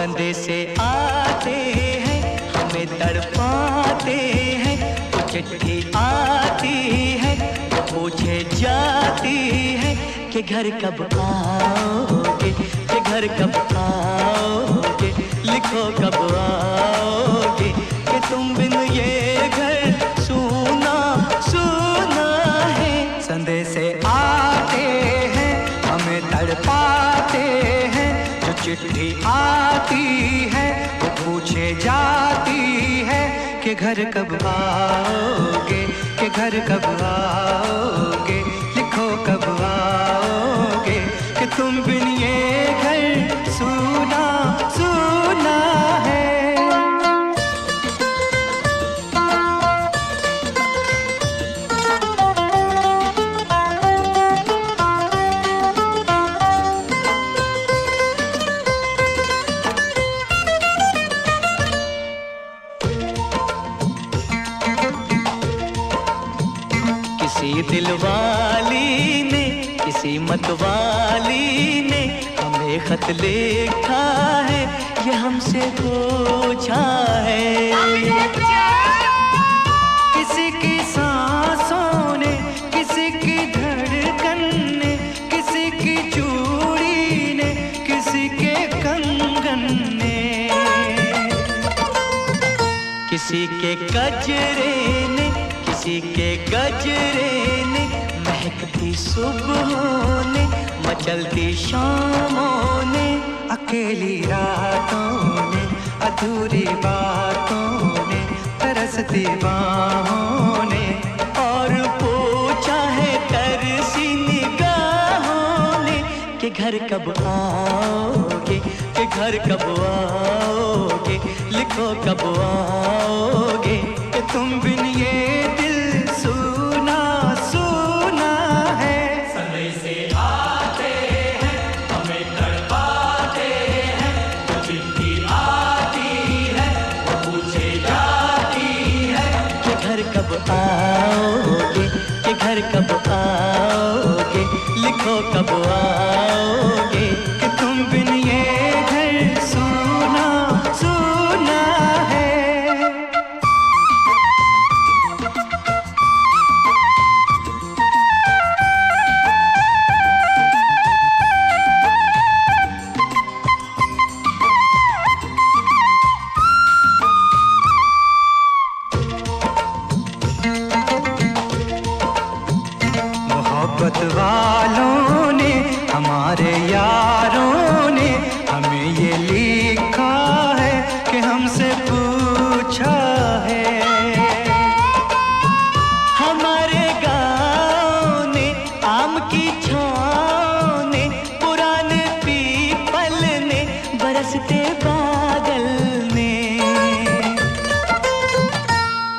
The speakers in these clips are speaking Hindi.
संदेशे आते हैं हमें तड़पाते हैं, वो चिट्ठी आती है वो पूछे जाती है कि घर कब आओगे, कि घर कब आओगे, लिखो कब आओगे, कि तुम बिन ये घर सूना सूना है। संदेशे आते हैं हमें तड़पाते हैं, जो चिट्ठी आती है वो पूछे जाती है कि घर कब आओगे, कि घर कब आओगे, लिखो कब आओगे, कि तुम बिन ये घर सूना सूना है। किसी दिलवाली ने किसी मतवाली ने हमें खत लिखा है, ये हमसे पूछा है। किसी की सांसों ने, किसी की धड़कन ने, किसी की चूड़ी ने, किसी के कंगन ने, किसी के गजरे ने, किसी के गजरे ने, महकती सुबहों ने, मचलती शामों ने, अकेली रातों ने, अधूरी बातों ने, तरसती बाहों ने, और पूछा है तरसी निगाहों ने कि घर कब आओगे, कि घर कब आओगे, लिखो कब आओगे, कि तुम बिन ये दिल सूना सूना है। संदेशे आते हैं हमें तड़पाते हैं, जो चिट्ठी आती है वो पूछे जाती है कि घर कब आओगे, कि घर कब आओगे, लिखो कब आओगे, कि तुम बिन ये घर सूना सूना है। मोहब्बत वालों ने, हमारे यारों ने हमें ये लिखा है कि हमसे पूछा है। हमारे गाँव ने, आम की छाँव ने, पुराने पीपल ने, बरसते बादल ने,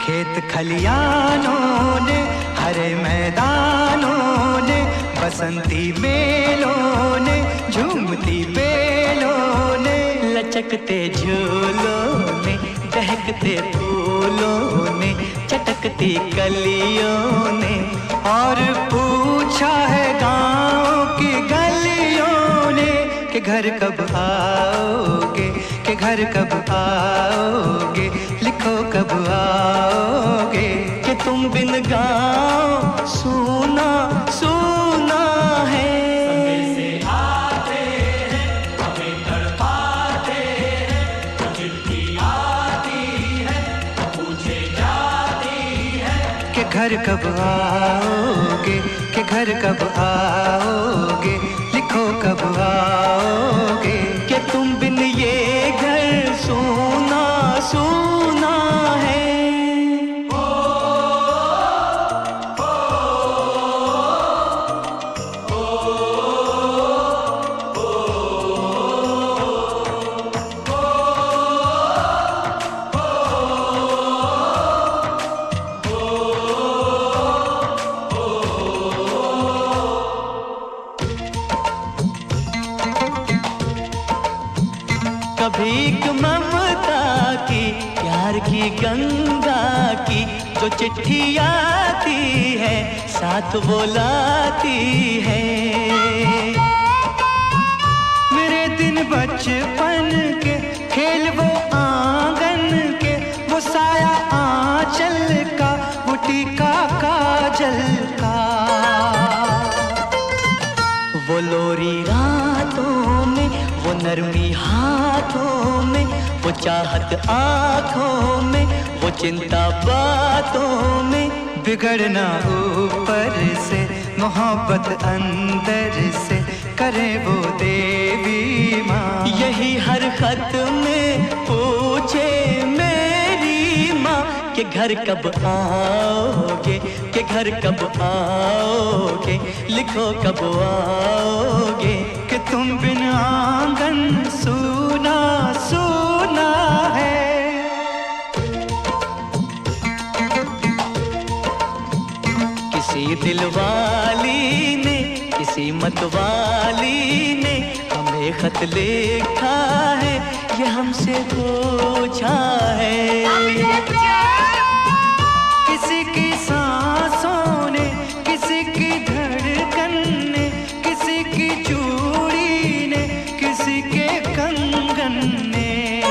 खेत खलियानों ने, हरे मैदानों ने, बसंती मेलों ने, झूमती बेलों ने, लचकते झूलों ने, दहकते फूलों ने, चटकती कलियों ने, और पूछा है गाँव की गलियों ने कि घर कब आओगे, कि घर कब आओगे, लिखो कब आओगे, कि तुम बिन गाँव सूना सूना है। संदेशे आते हैं हमें तड़पाते हैं, जो चिट्ठी आती है वो पूछे जाती है कि घर कब आओगे, कि घर कब आओगे, लिखो कब आओगे, कि तुम बिन ये घर सूना सूना है। कभी एक ममता की, प्यार की गंगा की, जो चिट्ठी आती है साथ वो लाती है। मेरे दिन बचपन के खेल वो आंगन के, वो साया आंचल का, वो टीका काजल का। वो लोरी रातों में, वो नरमी हाथों में, वो चाहत आँखों में, वो चिंता बातों में। बिगड़ना ऊपर से, मोहब्बत अंदर से, करे वो देवी माँ। यही हर खत में पूछे मेरी माँ कि घर कब आओगे, कि घर कब आओगे, लिखो कब आओगे। कि तुम बिन आंगन सूना सूना है। किसी दिलवाली ने, किसी मतवाली ने हमें खत लिखा है, ये हमसे पूछा है। किसी की सांसों ने, किसी की धड़कन ने, किसी की चूड़ी ने, किसी के कंगन ने,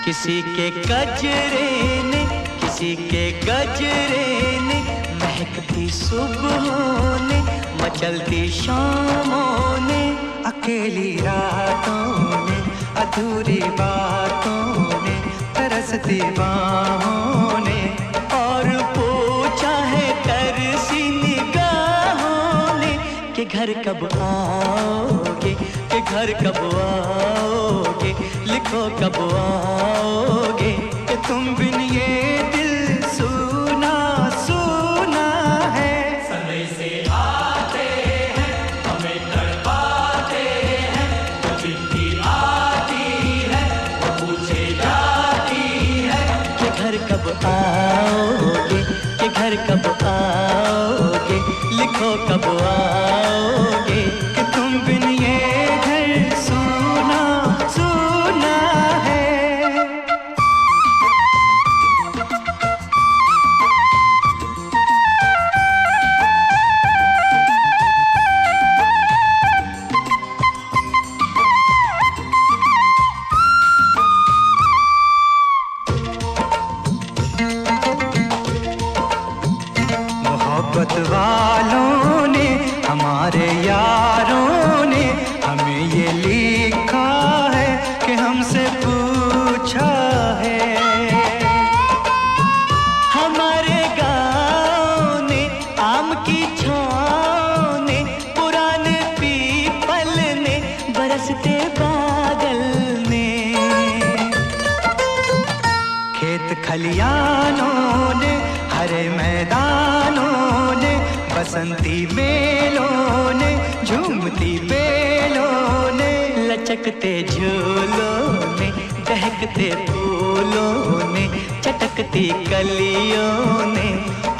किसी के गजरे ने, किसी के गजरे ने, महकती सुबहों ने, मचलती शामों ने, अकेली रातों ने, अधूरी बातों ने, तरसती बाहों ने, और पूछा है तरसी निगाहों ने कि घर कब आओगे, कि घर कब आओगे, लिखो कब आओगे। कि तुम बिन ये दिल सूना सूना है। समय से आते हैं, हमें तड़पाते हैं, वो चिट्ठी आती है, वो पूछे जाती है कि घर कब आओगे, कि घर कब आओगे, लिखो कब आओगे। कि तुम बिन ये घर सूना सूना है। मोहब्बत वालों ने, हमारे यारों ने हमें ये लिखा है कि हमसे पूछा है। हमारे गाँव ने, आम की छाँव ने, पुराने पीपल ने, बरसते बादल ने, खेत खलियानों ने, हरे मैदानों ने, बसंती मेलों ने, झूमती बेलों ने, लचकते झूलों ने, दहकते फूलों ने, चटकती कलियों ने,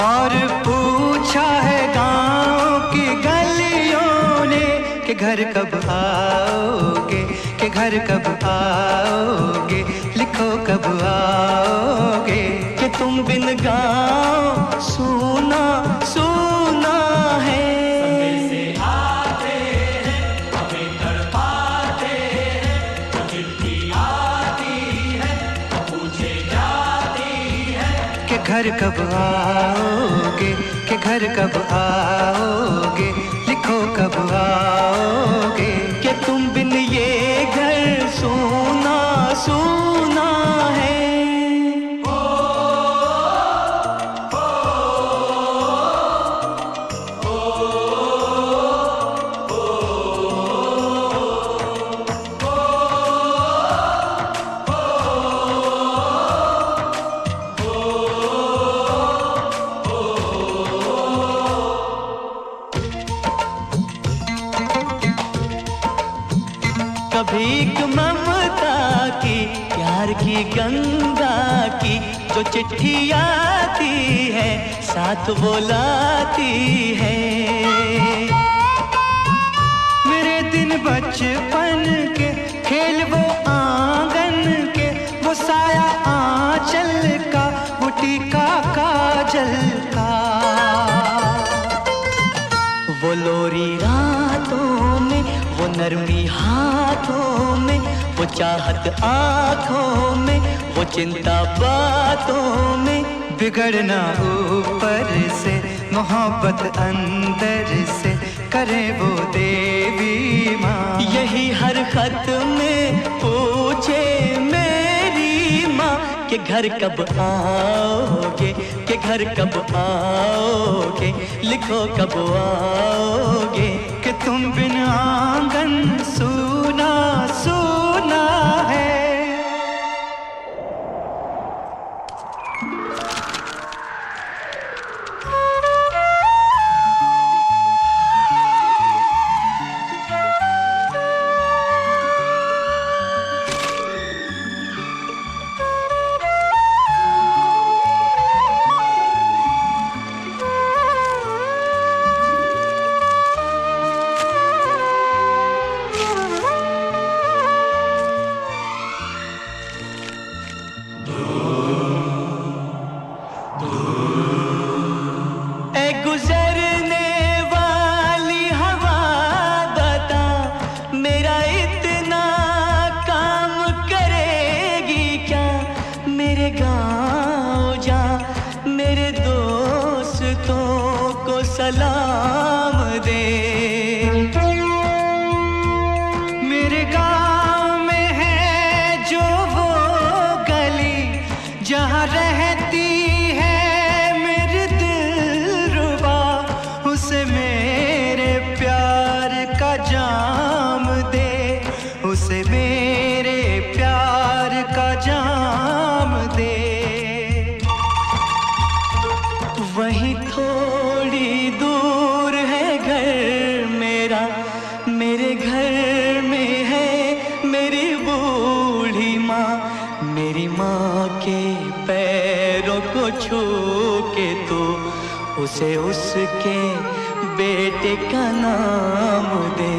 और पूछा है गाँव की गलियों ने कि घर कब आओगे, कि घर कब आओगे, लिखो कब आओगे। कि तुम बिन गाँव सूना सूना है। समय से आते हैं, हमें तड़पाते हैं, वो चिट्ठी आती है, वो पूछे जाती है कि घर कब आओगे, कि घर कब आओगे, लिखो कब आओगे। कि तुम बिन ये घर सूना सूना है। कभी एक ममता की, प्यार की गंगा की, जो चिट्ठी आती है, साथ वो लाती है। मेरे दिन बचपन के, खेल वो आंगन के, वो साया आंचल का, वो टीका काजल का। वो लोरी रातों में, वो नरमी हाथ हाथों में, वो चाहत आँखों में, वो चिंता बातों में। बिगड़ना ऊपर से, मोहब्बत अंदर से, करे वो देवी माँ। यही हर खत में पूछे मेरी माँ कि घर कब आओगे, कि घर कब आओगे, लिखो कब आओगे। कि तुम बिन आंगन सूना सूना है। सलाम दे। मेरे गाँव में है जो वो गली जहाँ रहती है मेरी दिलरुबा, उसे मेरे प्यार का जाम दे, उसे मेरे प्यार का जाम दे। वही थोड़ी दूर है घर मेरा, मेरे घर में है मेरी बूढ़ी माँ। मेरी माँ के पैरों को छू के तो उसे उसके बेटे का नाम दे।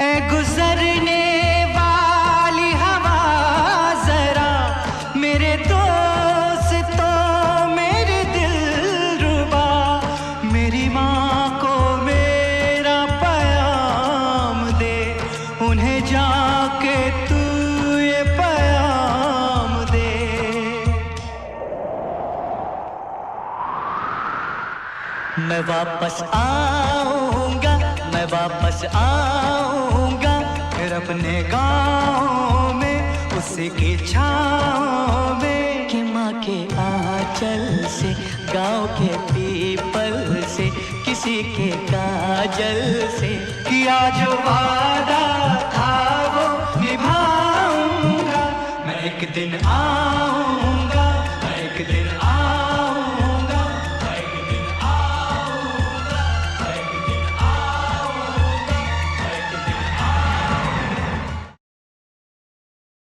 ऐ गुजरने वाली हवा जरा मेरे जाके तू ये पैगाम दे। मैं वापस आऊंगा, मैं वापस आऊंगा, फिर अपने गाँव में उसी की छाँव में। कि माँ के आंचल से, गाँव के पीपल से, किसी के काजल से किया जो वादा था वो निभाऊंगा। मैं एक दिन आऊंगा।